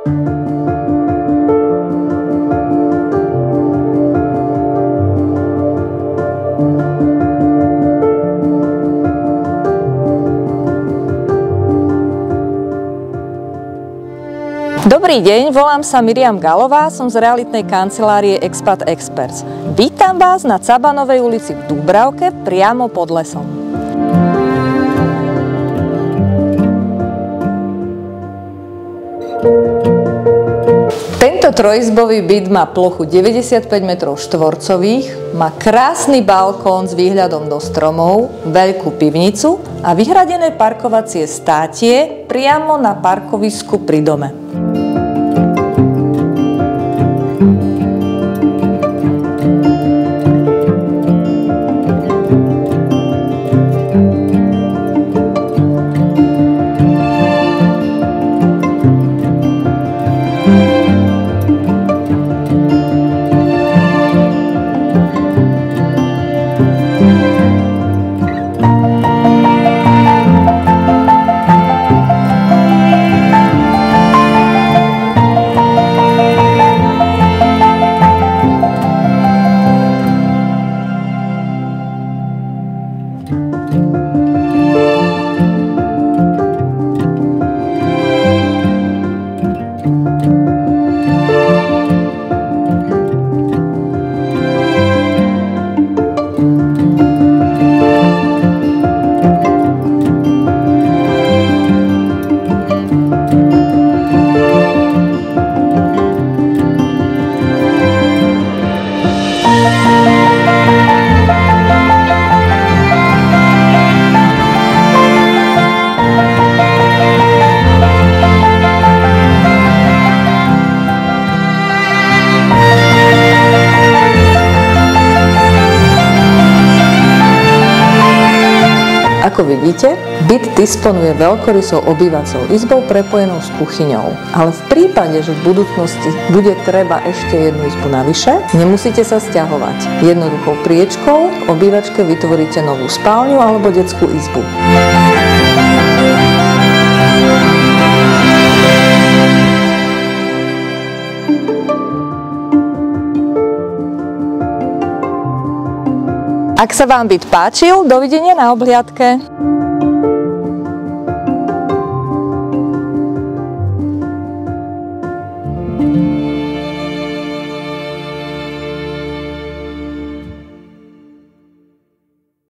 Dobrý deň, volám sa Miriam Galová, som z realitnej kancelárie Expat Experts. Vítam vás na Cabanovej ulici v Dúbravke, priamo pod lesom. Tento trojizbový byt má plochu 95 metrov štvorcových, má krásny balkón s výhľadom do stromov, veľkú pivnicu a vyhradené parkovacie státie priamo na parkovisku pri dome. Ako vidíte, byt disponuje veľkorysou obývacou izbou prepojenou s kuchyňou. Ale v prípade, že v budúcnosti bude treba ešte jednu izbu navyše, nemusíte sa sťahovať. Jednoduchou priečkou v obývačke vytvoríte novú spálňu alebo detskú izbu. Ak sa vám byt páčil, dovidenia na obhliadke.